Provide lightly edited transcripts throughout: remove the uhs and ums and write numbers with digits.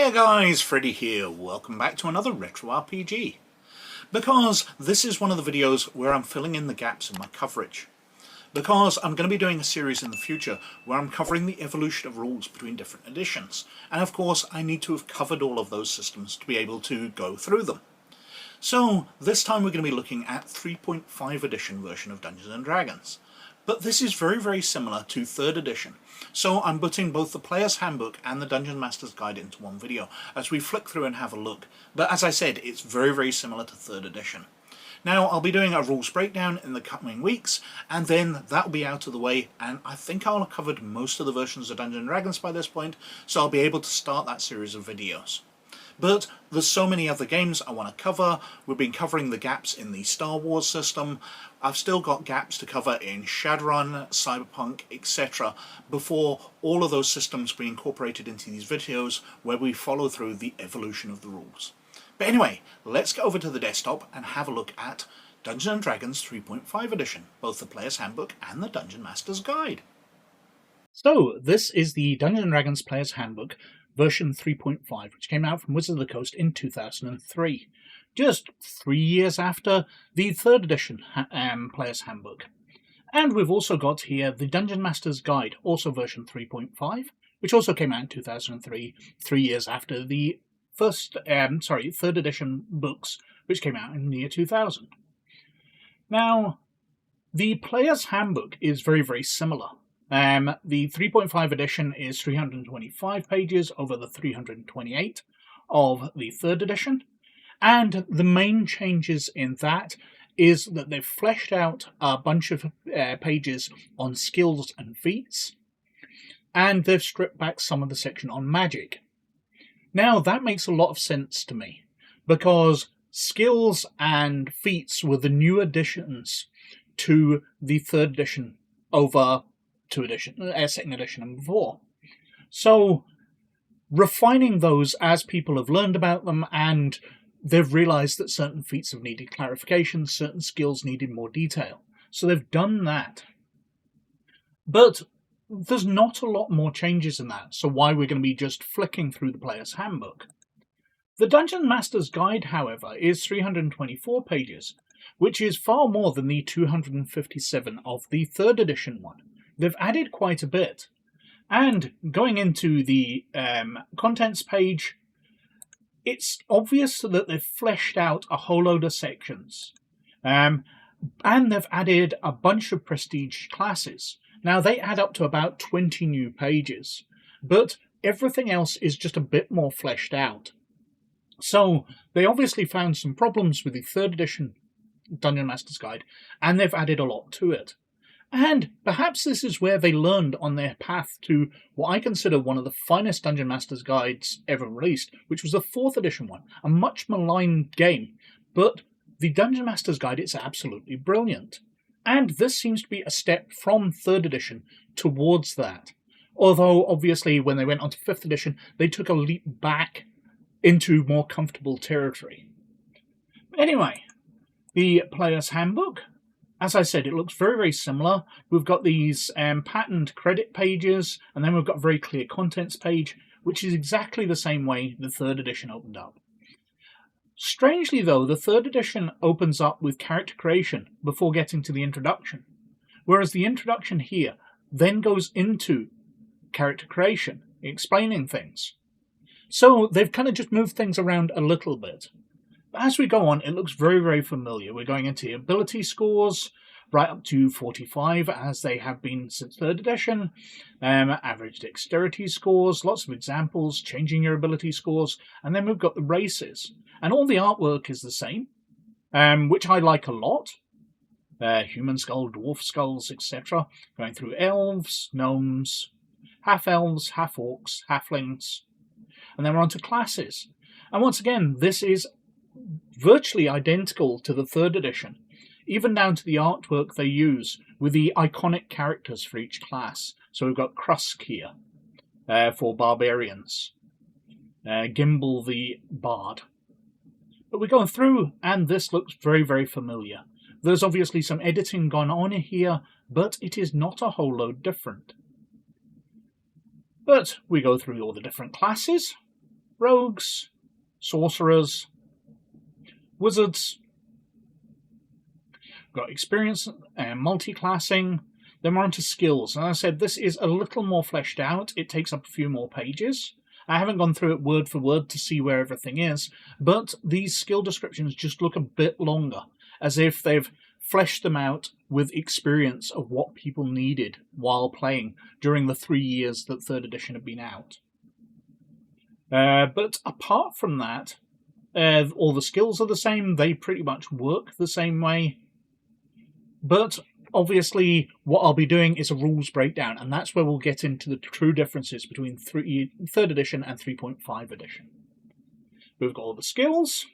Hey guys, Freddy here. Welcome back to another Retro RPG. Because this is one of the videos where I'm filling in the gaps in my coverage. Because I'm going to be doing a series in the future where I'm covering the evolution of rules between different editions. And of course I need to have covered all of those systems to be able to go through them. So this time we're going to be looking at 3.5 edition version of Dungeons & Dragons. But this is very similar to 3rd edition, so I'm putting both the Player's Handbook and the Dungeon Master's Guide into one video as we flick through and have a look. But as I said, it's very similar to 3rd edition. Now I'll be doing a rules breakdown in the coming weeks, and then that'll be out of the way, and I think I'll have covered most of the versions of Dungeons & Dragons by this point, so I'll be able to start that series of videos. But there's so many other games I want to cover. We've been covering the gaps in the Star Wars system. I've still got gaps to cover in Shadowrun, Cyberpunk, etc. before all of those systems be incorporated into these videos where we follow through the evolution of the rules. But anyway, let's get over to the desktop and have a look at Dungeons & Dragons 3.5 edition, both the Player's Handbook and the Dungeon Master's Guide. So this is the Dungeons & Dragons Player's Handbook version 3.5, which came out from Wizards of the Coast in 2003, just 3 years after the 3rd edition Player's Handbook. And we've also got here the Dungeon Master's Guide, also version 3.5, which also came out in 2003, 3 years after the 3rd edition books, which came out in the year 2000. Now, the Player's Handbook is very similar. The 3.5 edition is 325 pages over the 328 of the 3rd edition, and the main changes in that is that they've fleshed out a bunch of pages on skills and feats, and they've stripped back some of the section on magic. Now that makes a lot of sense to me, because skills and feats were the new additions to the 3rd edition over 2nd edition and before. So refining those as people have learned about them and they've realised that certain feats have needed clarification, certain skills needed more detail. So they've done that. But there's not a lot more changes in that, so why we're going to be just flicking through the Player's Handbook. The Dungeon Master's Guide, however, is 324 pages, which is far more than the 257 of the 3rd edition one. They've added quite a bit. And going into the contents page, it's obvious that they've fleshed out a whole load of sections. And they've added a bunch of prestige classes. Now, they add up to about 20 new pages, but everything else is just a bit more fleshed out. So they obviously found some problems with the 3rd edition Dungeon Master's Guide, and they've added a lot to it. And perhaps this is where they learned on their path to what I consider one of the finest Dungeon Master's Guides ever released, which was the 4th edition one, a much maligned game. But the Dungeon Master's Guide is absolutely brilliant. And this seems to be a step from 3rd edition towards that. Although, obviously, when they went on to 5th edition, they took a leap back into more comfortable territory. Anyway, the Player's Handbook. As I said, it looks very similar. We've got these patterned credit pages, and then we've got a very clear contents page, which is exactly the same way the 3rd edition opened up. Strangely though, the 3rd edition opens up with character creation before getting to the introduction, whereas the introduction here then goes into character creation, explaining things. So they've kind of just moved things around a little bit. But as we go on, it looks very familiar. We're going into ability scores, right up to 45, as they have been since 3rd edition. Average dexterity scores, lots of examples, changing your ability scores. And then we've got the races. And all the artwork is the same, which I like a lot. Human skull, dwarf skulls, etc. Going through elves, gnomes, half-elves, half-orcs, halflings. And then we're on to classes. And once again, this is virtually identical to the 3rd edition, even down to the artwork they use with the iconic characters for each class. So we've got Krusk here for barbarians, Gimbal the bard. But we're going through, and this looks very familiar. There's obviously some editing gone on here, but it is not a whole load different. But we go through all the different classes, rogues, sorcerers, wizards. We've got experience and multi-classing. Then we're on to skills. And as I said, this is a little more fleshed out. It takes up a few more pages. I haven't gone through it word for word to see where everything is, but these skill descriptions just look a bit longer, as if they've fleshed them out with experience of what people needed while playing during the 3 years that 3rd edition had been out. But apart from that, all the skills are the same. They pretty much work the same way. But obviously, what I'll be doing is a rules breakdown, and that's where we'll get into the true differences between 3rd edition and 3.5 edition. We've got all the skills.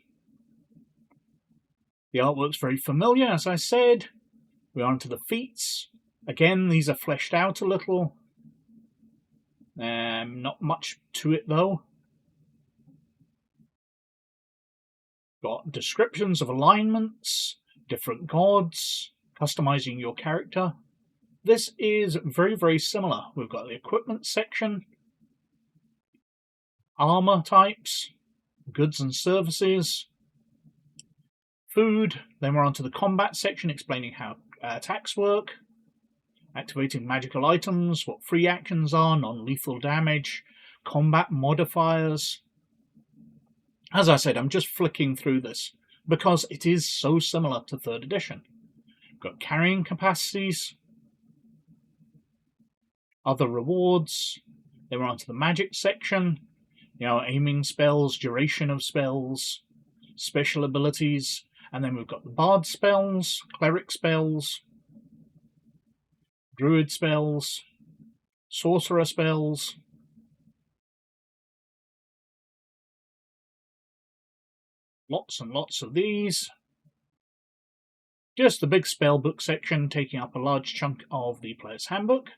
The artwork's very familiar, as I said. We're on to the feats. Again, these are fleshed out a little. Not much to it, though. Got descriptions of alignments, different gods, customizing your character. This is very, very similar. We've got the equipment section, armor types, goods and services, food. Then we're on to the combat section, explaining how attacks work, activating magical items, what free actions are, non-lethal damage, combat modifiers. As I said, I'm just flicking through this because it is so similar to 3rd edition. Got carrying capacities, other rewards. Then we're on to the magic section, aiming spells, duration of spells, special abilities, and then we've got the bard spells, cleric spells, druid spells, sorcerer spells, lots and lots of these. Just the big spellbook section taking up a large chunk of the player's handbook.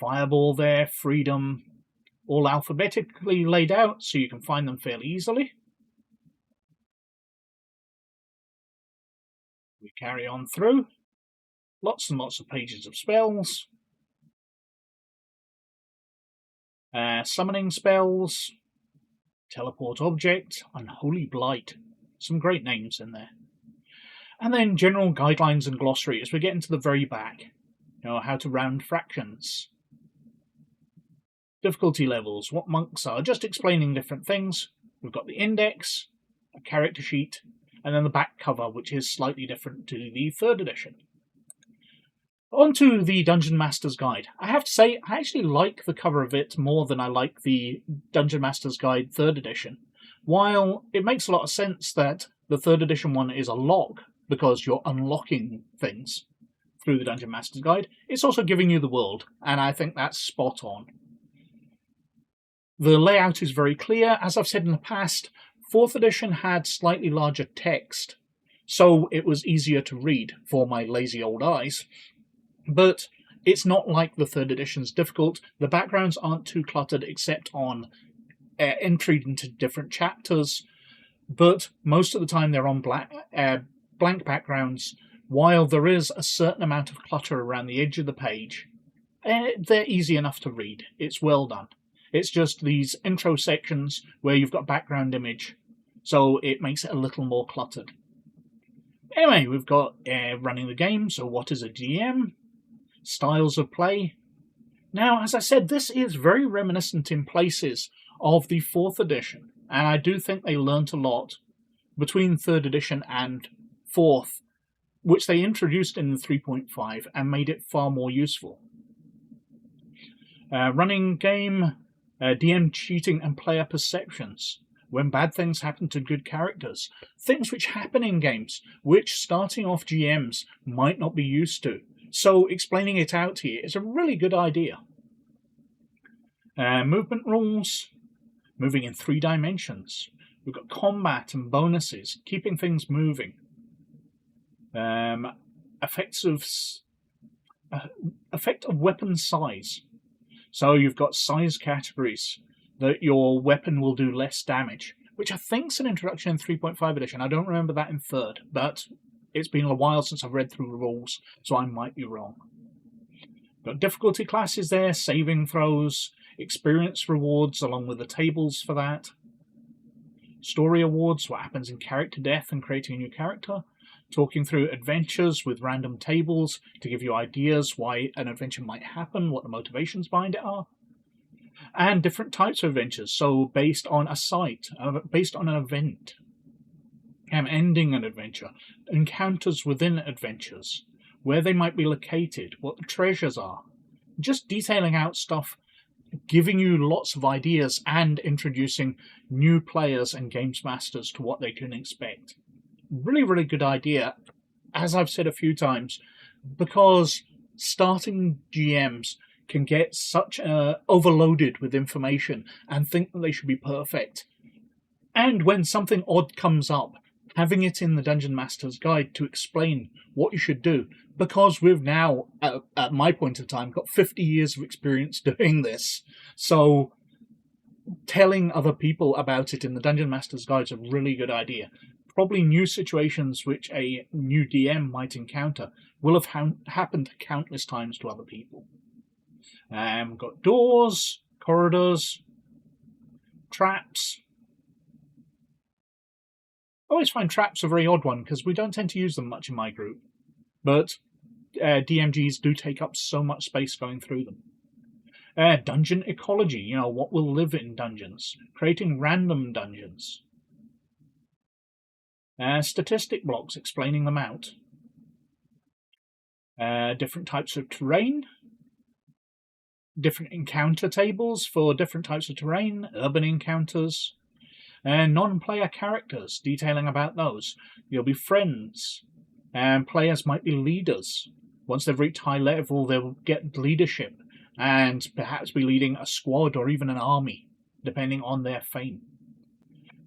Fireball there, freedom, all alphabetically laid out so you can find them fairly easily. We carry on through. Lots and lots of pages of spells. Summoning spells, teleport object, unholy blight. Some great names in there. And then general guidelines and glossary as we get into the very back. How to round fractions. Difficulty levels, what monks are, just explaining different things. We've got the index, a character sheet, and then the back cover, which is slightly different to the 3rd edition. On to the Dungeon Master's Guide. I have to say, I actually like the cover of it more than I like the Dungeon Master's Guide 3rd edition. While it makes a lot of sense that the 3rd edition one is a log, because you're unlocking things through the Dungeon Master's Guide, it's also giving you the world, and I think that's spot on. The layout is very clear. As I've said in the past, 4th edition had slightly larger text, so it was easier to read for my lazy old eyes. But it's not like the 3rd edition's difficult. The backgrounds aren't too cluttered except on entry into different chapters, but most of the time they're on blank backgrounds, while there is a certain amount of clutter around the edge of the page. They're easy enough to read. It's well done. It's just these intro sections where you've got background image, so it makes it a little more cluttered. Anyway, we've got running the game, so what is a GM? Styles of play. Now, as I said, this is very reminiscent in places of the 4th edition, and I do think they learnt a lot between 3rd edition and 4th, which they introduced in the 3.5 and made it far more useful. Running game, DM cheating and player perceptions. When bad things happen to good characters. Things which happen in games, which starting off GMs might not be used to. So explaining it out here is a really good idea. Movement rules, moving in 3 dimensions. We've got combat and bonuses, keeping things moving. Effect of weapon size. So you've got size categories that your weapon will do less damage, which I think's an introduction in 3.5 edition. I don't remember that in 3rd, but it's been a while since I've read through the rules, so I might be wrong. Got difficulty classes there, saving throws, experience rewards along with the tables for that, story awards, what happens in character death and creating a new character, talking through adventures with random tables to give you ideas why an adventure might happen, what the motivations behind it are, and different types of adventures, so based on a site, based on an event, ending an adventure, encounters within adventures, where they might be located, what the treasures are, just detailing out stuff, giving you lots of ideas and introducing new players and games masters to what they can expect. Really, really good idea, as I've said a few times, because starting GMs can get such overloaded with information and think that they should be perfect. And when something odd comes up, having it in the Dungeon Master's Guide to explain what you should do, because we've now, at my point of time, got 50 years of experience doing this. So telling other people about it in the Dungeon Master's Guide is a really good idea. Probably new situations which a new DM might encounter will have happened countless times to other people. We've got doors, corridors, traps. I always find traps a very odd one because we don't tend to use them much in my group, but DMGs do take up so much space going through them. Dungeon ecology, what will live in dungeons, creating random dungeons. Statistic blocks, explaining them out. Different types of terrain, different encounter tables for different types of terrain, urban encounters, non-player characters, detailing about those. You'll be friends, and players might be leaders. Once they've reached high level, they'll get leadership, and perhaps be leading a squad or even an army, depending on their fame.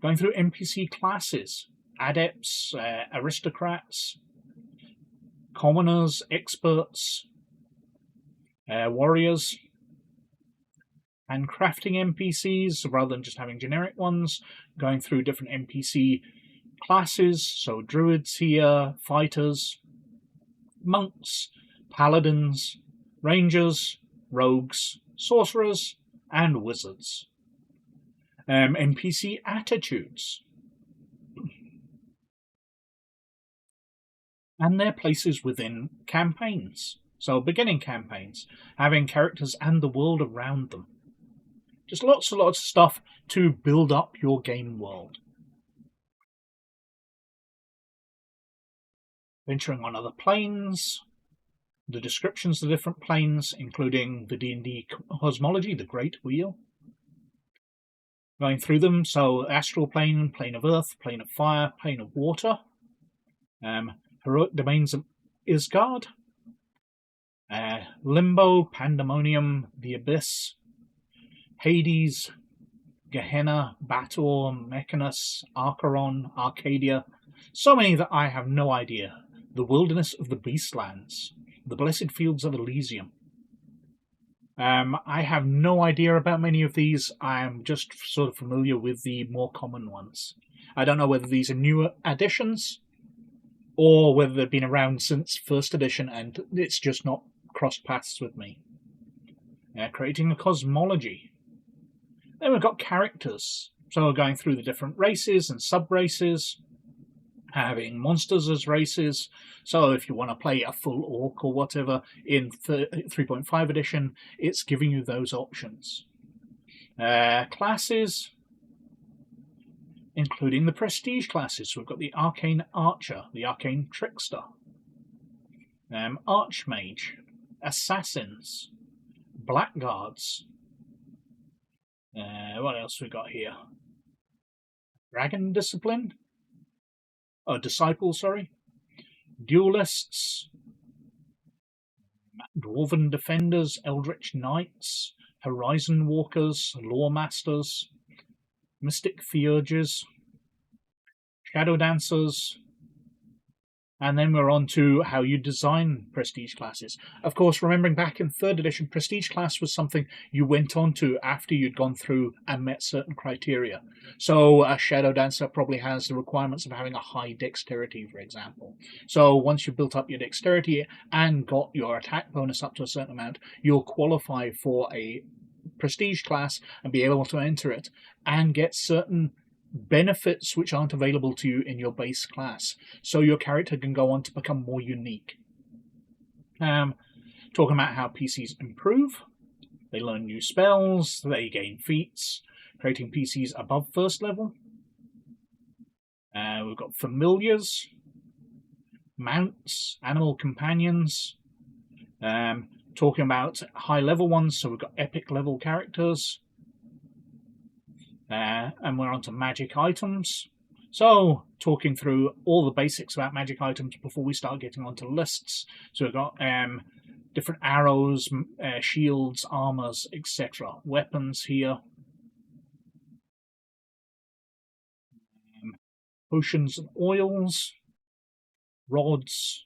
Going through NPC classes, adepts, aristocrats, commoners, experts, warriors, and crafting NPCs rather than just having generic ones, going through different NPC classes, so druids here, fighters, monks, paladins, rangers, rogues, sorcerers, and wizards. NPC attitudes, and their places within campaigns. So beginning campaigns, having characters and the world around them. Just lots and lots of stuff to build up your game world. Venturing on other planes, the descriptions of the different planes, including the D&D cosmology, the Great Wheel. Going through them, so astral plane, plane of earth, plane of fire, plane of water, heroic domains of Isgard, Limbo, Pandemonium, the Abyss, Hades, Gehenna, Bator, Mechanus, Archeron, Arcadia, so many that I have no idea. The Wilderness of the Beastlands, the Blessed Fields of Elysium. I have no idea about many of these. I'm just sort of familiar with the more common ones. I don't know whether these are newer additions or whether they've been around since first edition and it's just not crossed paths with me. Creating a cosmology. Then we've got characters. So we're going through the different races and sub-races, having monsters as races. So if you want to play a full orc or whatever in 3.5 edition, it's giving you those options. Classes, including the prestige classes. So we've got the Arcane Archer, the Arcane Trickster, Archmage, Assassins, Blackguards. What else we got here? Dragon Discipline? Disciple, sorry. Duelists, Dwarven Defenders, Eldritch Knights, Horizon Walkers, Lore Masters, Mystic Theurges, Shadow Dancers, and then we're on to how you design prestige classes. Of course, remembering back in 3rd edition, prestige class was something you went on to after you'd gone through and met certain criteria. So a Shadow Dancer probably has the requirements of having a high dexterity, for example. So once you've built up your dexterity and got your attack bonus up to a certain amount, you'll qualify for a prestige class and be able to enter it and get certain benefits which aren't available to you in your base class, so your character can go on to become more unique. Talking about how PCs improve, they learn new spells, they gain feats, creating PCs above first level. We've got familiars, mounts, animal companions. Talking about high level ones, so we've got epic level characters. And we're on to magic items. So, talking through all the basics about magic items before we start getting onto lists. So we've got different arrows, shields, armors, etc. Weapons here. Potions and oils. Rods.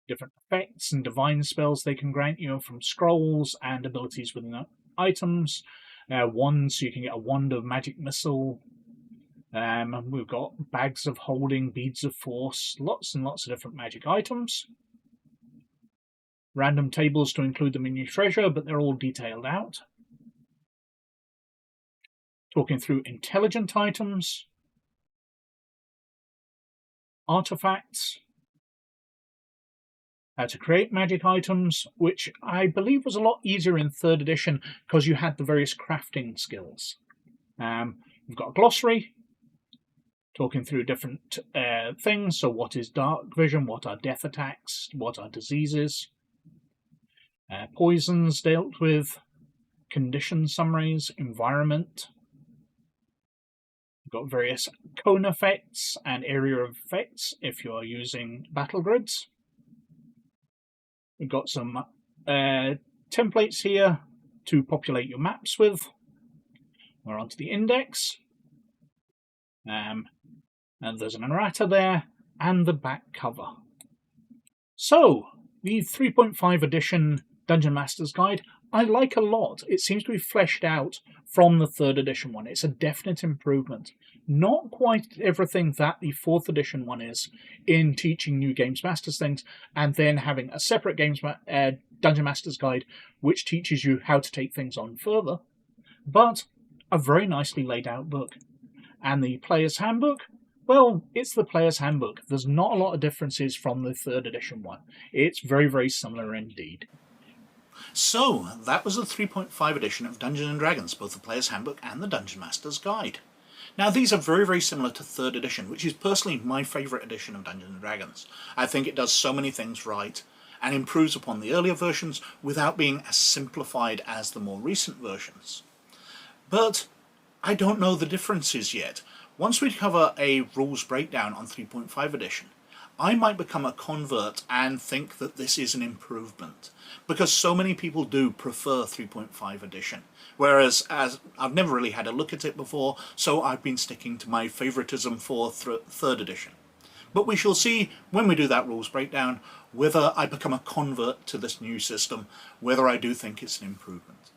Different effects and divine spells they can grant you from scrolls and abilities within items. Wands, so you can get a wand of magic missile. We've got bags of holding, beads of force, lots and lots of different magic items. Random tables to include them in your treasure, but they're all detailed out. Talking through intelligent items, artifacts, how to create magic items, which I believe was a lot easier in 3rd edition because you had the various crafting skills. We've got a glossary, talking through different things. So what is dark vision, what are death attacks, what are diseases, poisons dealt with, condition summaries, environment. We've got various cone effects and area of effects if you're using battle grids. We've got some templates here to populate your maps with. We're onto the index. And there's an errata there, and the back cover. So, the 3.5 edition Dungeon Master's Guide, I like a lot. It seems to be fleshed out from the 3rd edition one. It's a definite improvement. Not quite everything that the 4th edition one is in teaching new Games Masters things, and then having a separate Dungeon Master's Guide which teaches you how to take things on further, but a very nicely laid out book. And the Player's Handbook, well, it's the Player's Handbook. There's not a lot of differences from the 3rd edition one. It's very, very similar indeed. So, that was the 3.5 edition of Dungeons & Dragons, both the Player's Handbook and the Dungeon Master's Guide. Now, these are very, very similar to 3rd edition, which is personally my favourite edition of Dungeons & Dragons. I think it does so many things right, and improves upon the earlier versions without being as simplified as the more recent versions. But I don't know the differences yet. Once we cover a rules breakdown on 3.5 edition, I might become a convert and think that this is an improvement, because so many people do prefer 3.5 edition, whereas as I've never really had a look at it before, so I've been sticking to my favoritism for 3rd edition. But we shall see when we do that rules breakdown whether I become a convert to this new system, whether I do think it's an improvement.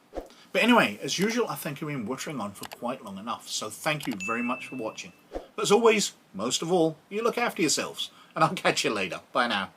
But anyway, as usual, I think I've been wuttering on for quite long enough, so thank you very much for watching. But as always, most of all, you look after yourselves, and I'll catch you later. Bye now.